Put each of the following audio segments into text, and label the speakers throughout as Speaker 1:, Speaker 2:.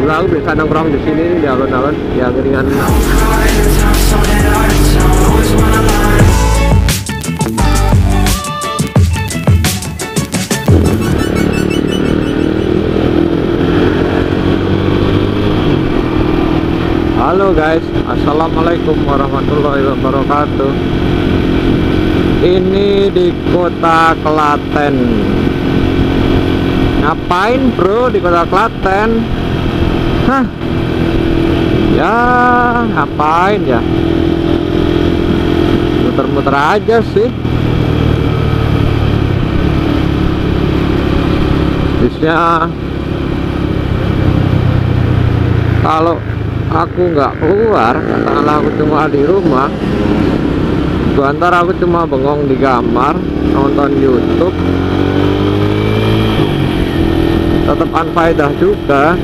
Speaker 1: Dulu aku biasa nongkrong di sini di alun-alun ya, ringan. Halo guys, assalamualaikum warahmatullahi wabarakatuh. Ini di kota Klaten. Ngapain bro di kota Klaten? Hah? Ya ngapain ya? Muter-muter aja sih. Bisnya kalau aku nggak keluar, katakanlah aku cuma di rumah, sebentar aku cuma bengong di kamar nonton YouTube, tetap unfaedah juga.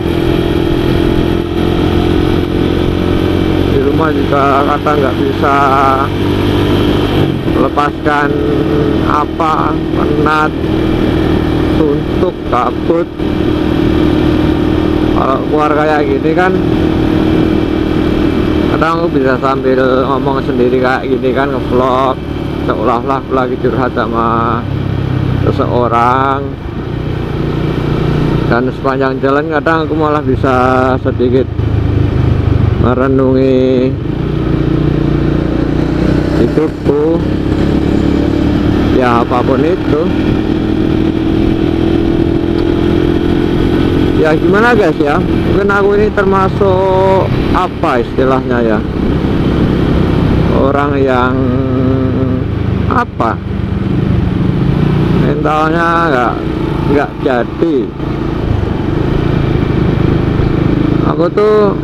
Speaker 1: Di rumah juga kata nggak bisa melepaskan apa, penat, suntuk, kabut. Kalau keluar kayak gini kan kadang aku bisa sambil ngomong sendiri kayak gini kan, nge-vlog seolah-olah lagi curhat sama seseorang. Dan sepanjang jalan kadang aku malah bisa sedikit merenungi hidupku, ya apapun itu. Ya gimana guys ya, mungkin aku ini termasuk apa istilahnya ya, orang yang apa, mentalnya nggak jadi. Aku tuh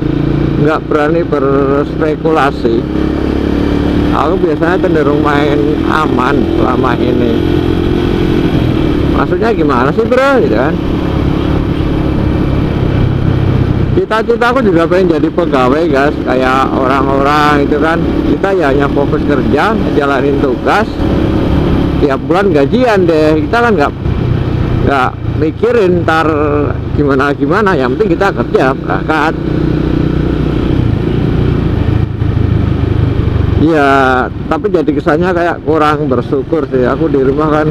Speaker 1: nggak berani berspekulasi. Aku biasanya cenderung main aman selama ini. Maksudnya gimana sih bro, gitu kan? Cita-cita aku juga pengen jadi pegawai guys, kayak orang-orang itu kan. Kita ya hanya fokus kerja, jalanin tugas, tiap bulan gajian deh. Kita kan nggak mikirin ntar gimana, yang penting kita kerja, berangkat. Ya tapi jadi kesannya kayak kurang bersyukur sih. Aku di rumah kan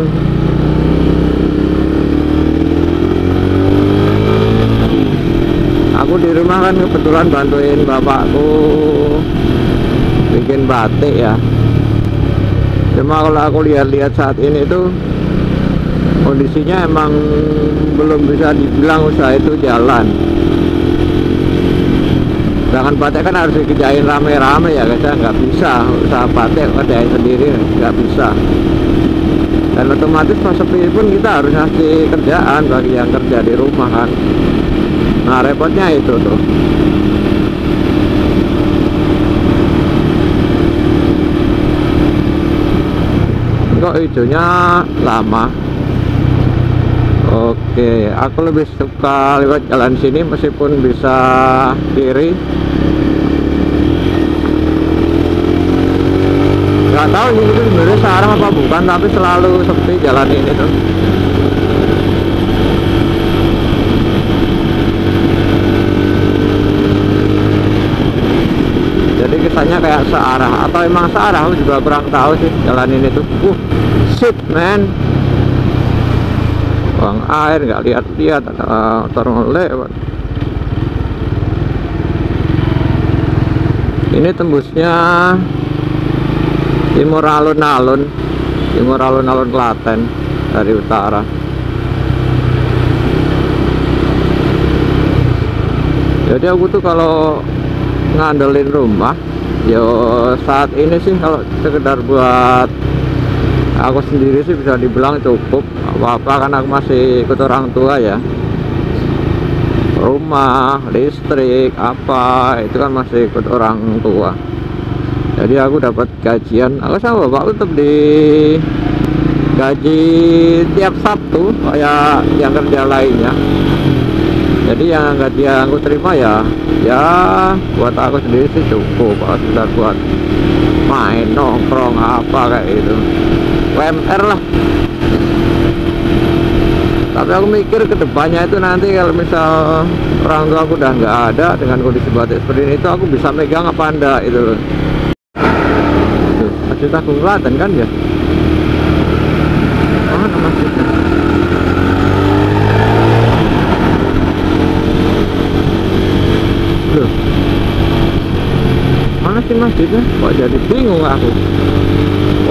Speaker 1: kebetulan bantuin bapakku bikin batik ya. Cuma kalau aku lihat-lihat saat ini tuh kondisinya emang belum bisa dibilang usaha itu jalan. Sedangkan batik kan harus dikerjain rame-rame ya guys, nggak bisa usaha batik kerjain sendiri, nggak bisa. Dan otomatis pas sepi pun kita harus ngasih kerjaan bagi yang kerja di rumah kan. Nah repotnya itu tuh. Kok hijaunya lama. Oke, aku lebih suka lewat jalan sini meskipun bisa kiri. Gak tahu ini itu sebenarnya searah apa bukan, tapi selalu sepi jalan ini tuh. Jadi kesannya kayak searah atau emang searah, aku juga kurang tahu sih jalan ini tuh. Shit man, buang air nggak lihat-lihat, ada motor lewat. Ini tembusnya timur alun-alun Klaten dari utara. Jadi aku tuh kalau ngandelin rumah yo saat ini sih, kalau sekedar buat aku sendiri sih bisa dibilang cukup. Apa-apa kan aku masih ikut orang tua ya, rumah, listrik, apa itu kan masih ikut orang tua. Jadi aku dapat gajian, aku sama bapak tetap di gaji tiap Sabtu kayak yang kerja lainnya. Jadi yang gaji yang aku terima ya buat aku sendiri sih cukup. Kalau sudah buat main nongkrong apa kayak itu, UMR lah. Tapi aku mikir ke depannya itu nanti kalau misal orang tua aku udah nggak ada dengan kondisi batik seperti ini, itu aku bisa megang apa enggak itu loh. Tuh, Masjid Agung Klaten kan ya? Mana masjidnya? Loh, mana sih masjidnya? Kok jadi bingung aku.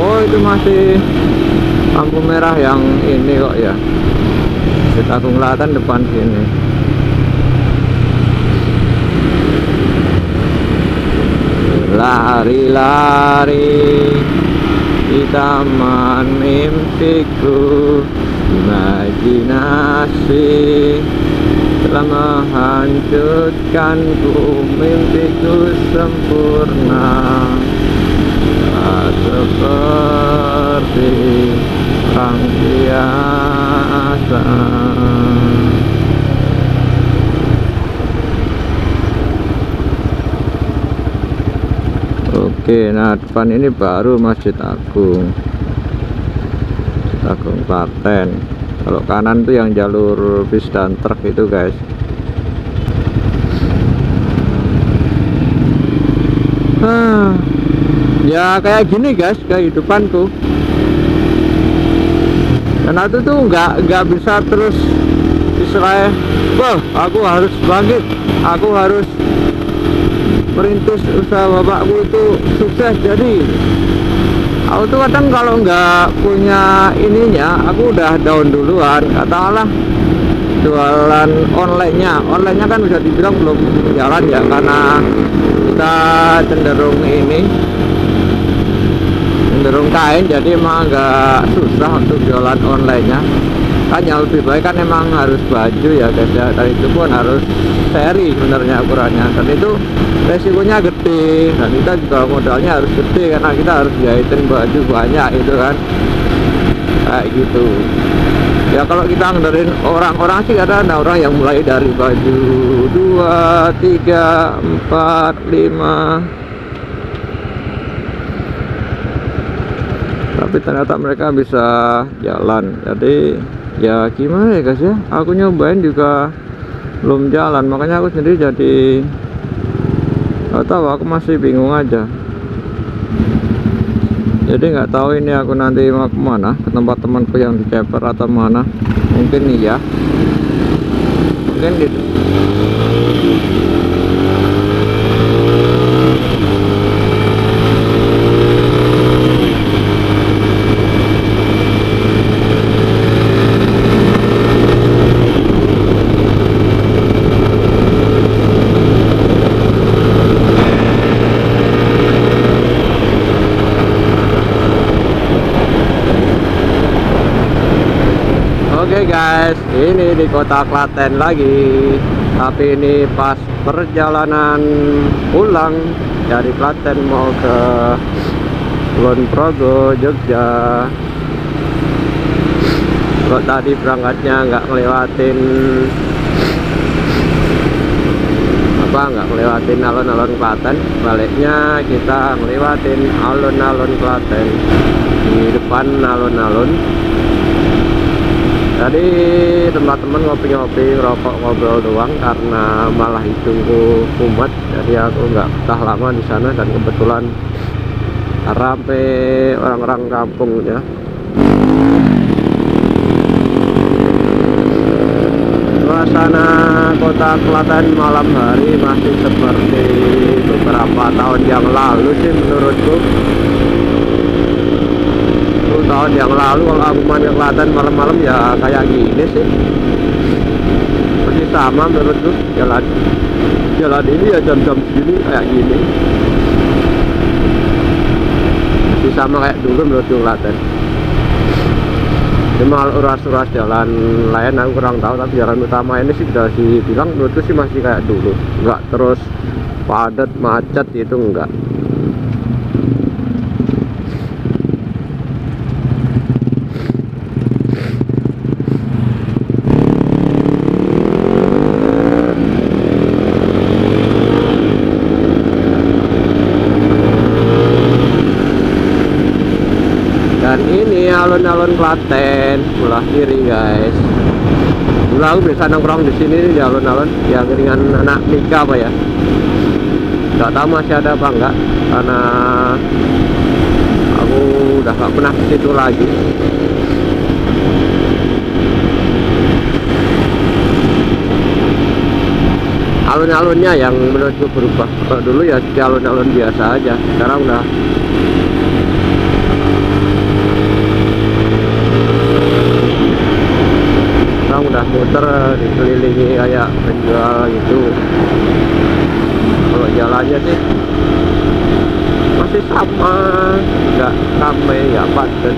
Speaker 1: Oh, itu masih lampu merah yang ini kok ya. Masjid Agung Klaten depan sini. Lari-lari di taman mimpiku, imajinasi telah menghancurkanku, mimpiku sempurna tak seperti orang biasa. Oke, nah depan ini baru Masjid Agung Klaten. Kalau kanan tuh yang jalur bis dan truk itu guys. Ya kayak gini guys kehidupanku. Dan aku tuh nggak bisa terus istilahnya, wah aku harus bangkit, aku harus merintis usaha bapakku itu sukses. Jadi aku tuh kadang kalau nggak punya ininya, aku udah down duluan. Katakanlah jualan online-nya kan bisa dibilang belum jalan ya, karena kita cenderung kain, jadi emang agak susah untuk jualan online-nya. Kan yang lebih baik kan emang harus baju ya guys ya, dan itu pun harus seri sebenarnya ukurannya, dan itu resikonya gede, dan kita juga modalnya harus gede karena kita harus jahitin baju banyak itu kan, kayak gitu ya. Kalau kita ngedarin orang-orang sih ada orang yang mulai dari baju 2, 3, 4, 5, tapi ternyata mereka bisa jalan. Jadi ya gimana ya guys ya, aku nyobain juga belum jalan, makanya aku sendiri jadi nggak tahu, aku masih bingung aja. Jadi nggak tahu ini aku nanti mau kemana, ke tempat temanku yang di Ceper atau mana. Mungkin nih ya, mungkin di Oke guys, ini di kota Klaten lagi, tapi ini pas perjalanan pulang dari Klaten mau ke Kulon Progo, Jogja. Kalau tadi berangkatnya nggak ngelewatin alun-alun Klaten, baliknya kita ngelewatin alun-alun Klaten. Di depan alun-alun jadi teman-teman ngopi-ngopi, ngerokok, ngobrol doang karena malah hidungku kumat. Jadi aku nggak betah lama di sana, dan kebetulan ramai orang-orang kampung ya. Suasana kota Klaten malam hari masih seperti beberapa tahun yang lalu sih menurutku. Tahun yang lalu kalau aku main ke Klaten malam-malam ya kayak gini sih, masih sama menurutku. Jalan ini ya jam-jam segini kayak gini, masih sama kayak dulu menurutku Klaten. Cuma uras-uras jalan lain aku kurang tahu, tapi jalan utama ini sih sudah dibilang menurutku sih masih kayak dulu, nggak terus padat macet itu enggak. Dan ini alun-alun Klaten sebelah kiri guys. Dulu aku biasa nongkrong di sini di alun-alun yang ringan anak nikah apa ya. Nggak tahu masih ada apa enggak, karena aku udah nggak pernah ke situ lagi. Alun-alunnya yang menurutku berubah. Kalau dulu ya di alun-alun biasa aja, sekarang udah muter dikelilingi kayak penjual gitu. Kalau jalannya sih masih sama, nggak ramai, nggak padat.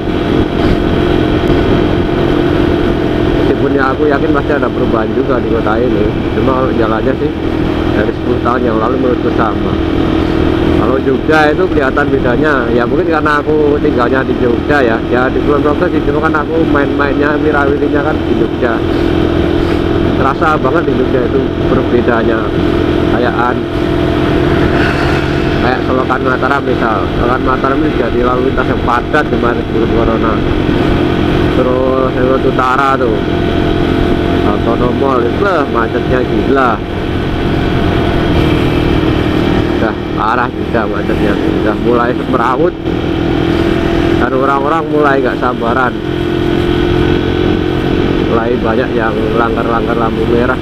Speaker 1: Meskipun ya aku yakin pasti ada perubahan juga di kota ini, cuma kalau jalannya sih dari 10 tahun yang lalu menurutku sama. Kalau Jogja itu kelihatan bedanya, ya mungkin karena aku tinggalnya di Jogja ya di Kulon Progo sih, cuma kan aku main-mainnya wirawirinya kan di Jogja. Terasa banget di Jogja itu perbedaannya, kayak selokan Mataram misal. Selokan Mataram ini jadi lalu lintas yang padat kemarin sebelum corona. Terus lewat utara tuh Autonomol itu macetnya gila, udah parah juga macetnya, udah mulai semrawut dan orang-orang mulai gak sabaran, mulai banyak yang langgar-langgar lampu merah.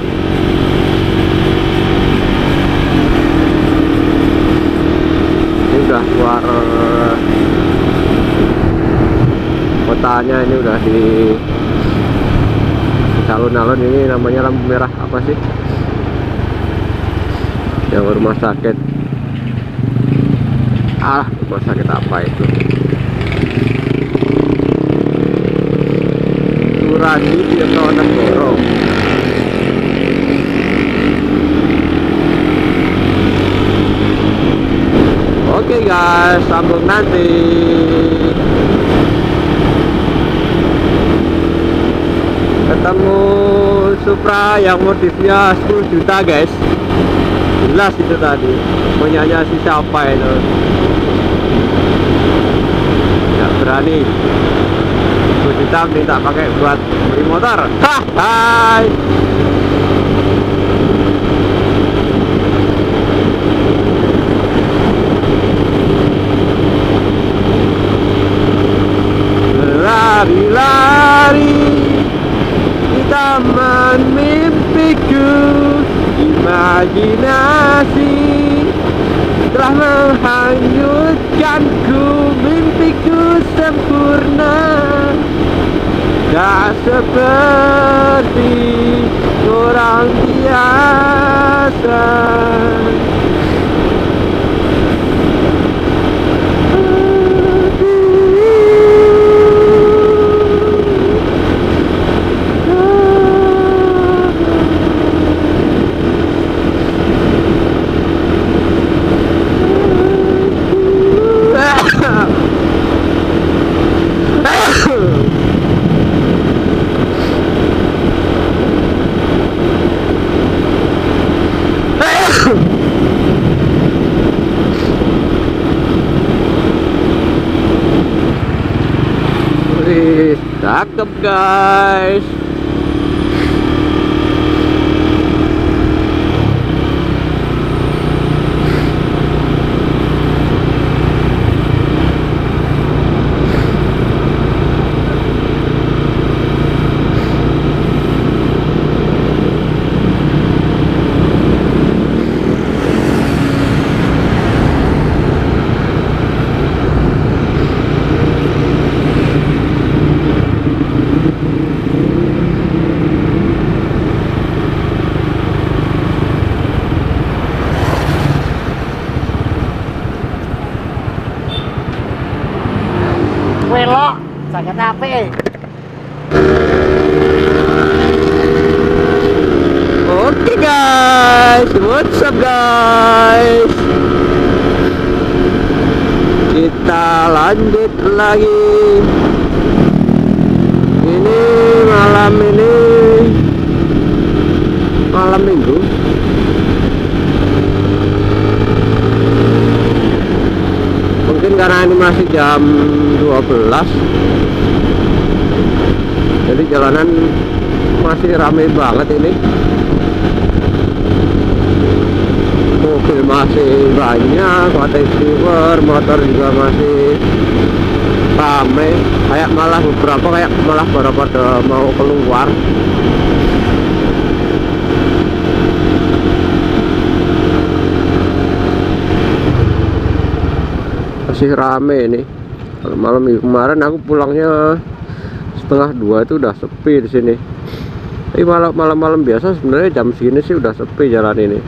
Speaker 1: Ini udah keluar kotanya, ini udah di alun-alun. Ini namanya lampu merah apa sih, yang rumah sakit, rumah sakit apa itu, Suradi Tirtonegoro. Oke guys, sambung nanti. Ketemu Supra yang modifnya 10 juta guys, jelas itu tadi. Punyanya si siapa itu, nggak berani 10 juta minta pakai buat beli motor. Hai. Lari-lari di taman mimpiku, imajinasi telah menghanyutkanku. Mimpiku sempurna, tak seperti orang biasa. Cakep guys.
Speaker 2: Welok, sakit apa?
Speaker 1: Oke guys, what's up guys? Kita lanjut lagi. Ini malam minggu. Mungkin karena ini masih jam 12, jadi jalanan masih rame banget ini. Mobil masih banyak, cottage viewer, motor juga masih rame. Kayak malah baru pada mau keluar. Masih rame ini. Kalau malam minggu kemarin aku pulangnya setengah 2 itu udah sepi di sini. Tapi malam biasa sebenarnya jam segini sih udah sepi jalan ini.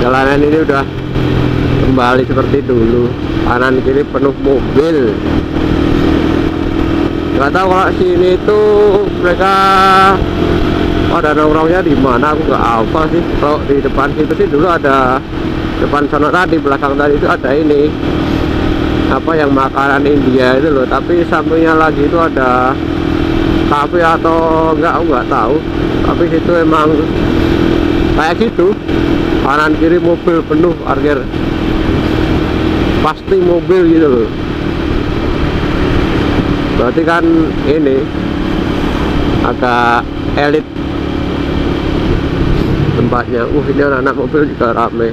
Speaker 1: Jalanan ini udah kembali seperti dulu, kanan kiri penuh mobil. Nggak tahu kalau sini tuh mereka ada nongkrongnya di mana, aku nggak hafal sih. Kalau di depan situ sih dulu ada, depan sana tadi, belakang tadi itu ada ini apa yang makanan India itu loh, tapi sampingnya lagi itu ada kafe atau enggak, aku nggak tahu. Tapi situ emang kayak gitu, kanan kiri mobil penuh, parkir pasti mobil gitu loh. Berarti kan ini agak elit tempatnya. Ini anak-anak mobil juga rame.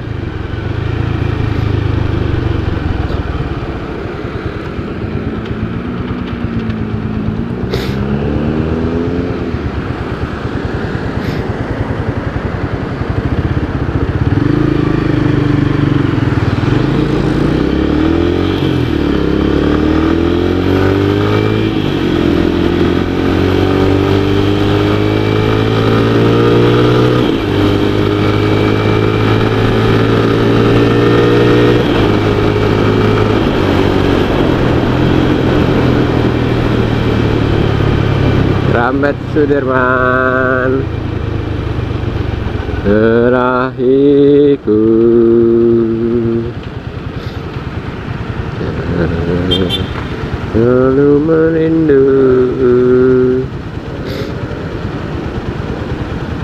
Speaker 1: Rambat Sudirman, terahiku selalu merindu.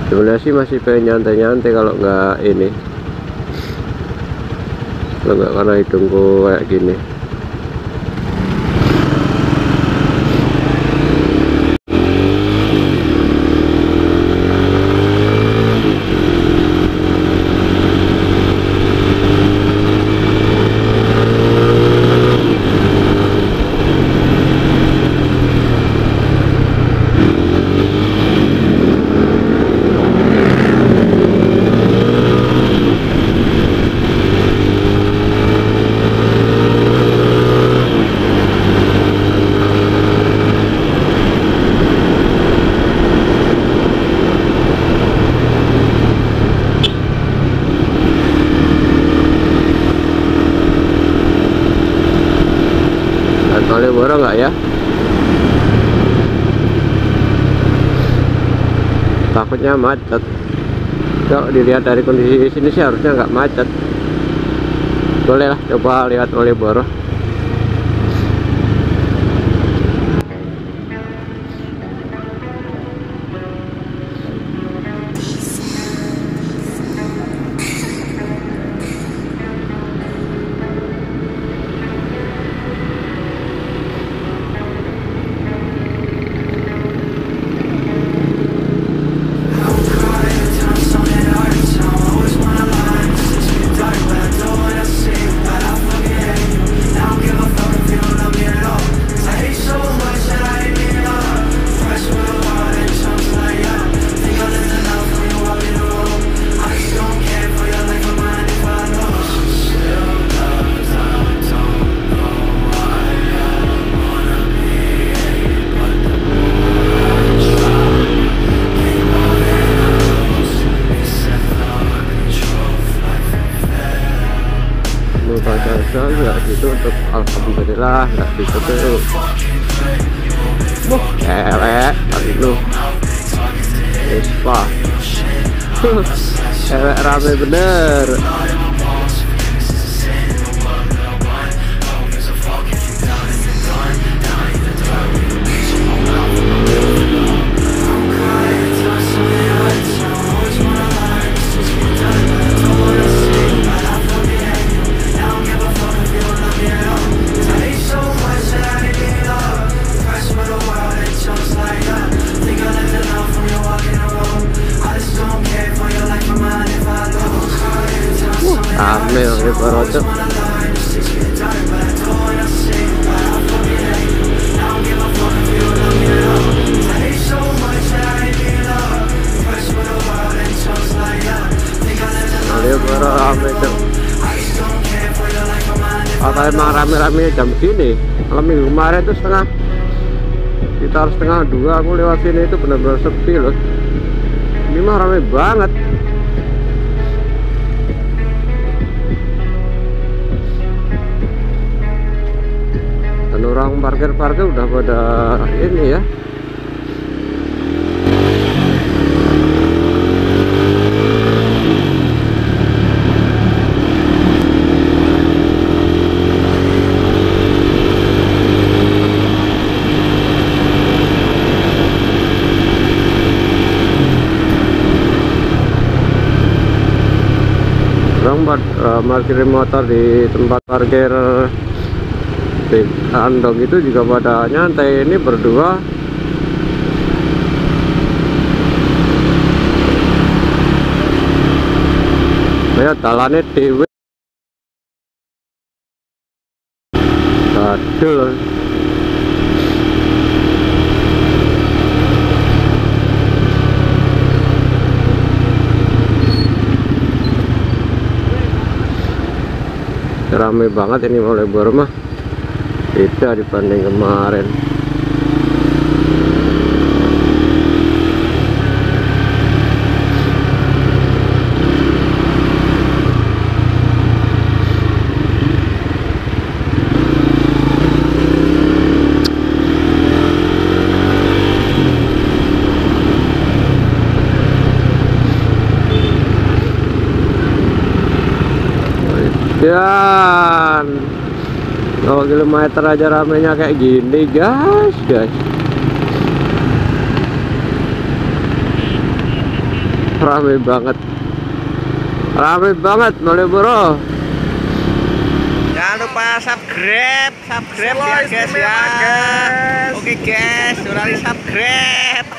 Speaker 1: Sebenarnya sih masih pengen nyantai-nyantai kalau nggak ini, kalau nggak karena hidungku kayak gini. Malioboro nggak ya? Takutnya macet. Kalau dilihat dari kondisi sini sih harusnya nggak macet. Boleh lah coba lihat Malioboro. Nggak gitu untuk alhamdulillah nggak gitu tuh. Elek tadi lu Vespa Cewek rame bener. Rame Malioboro. Malioboro rame tuh. Kalau emang rame-rame jam gini, malam minggu kemarin tuh sekitar setengah 2 aku lewat sini itu benar-benar sepi loh. Ini mah rame banget. Dan orang parkir-parkir udah pada ini ya. Parkir motor di tempat parkir di Andong itu juga pada nyantai, ini berdua. Ya talane dewe. Aduh. Rame banget ini Malioboro mah, beda dibanding kemarin. Dan 2 kilometer aja ramenya kayak gini guys. Rame banget Malioboro. Jangan lupa subscribe ya guys ya. Oke guys, udah subscribe.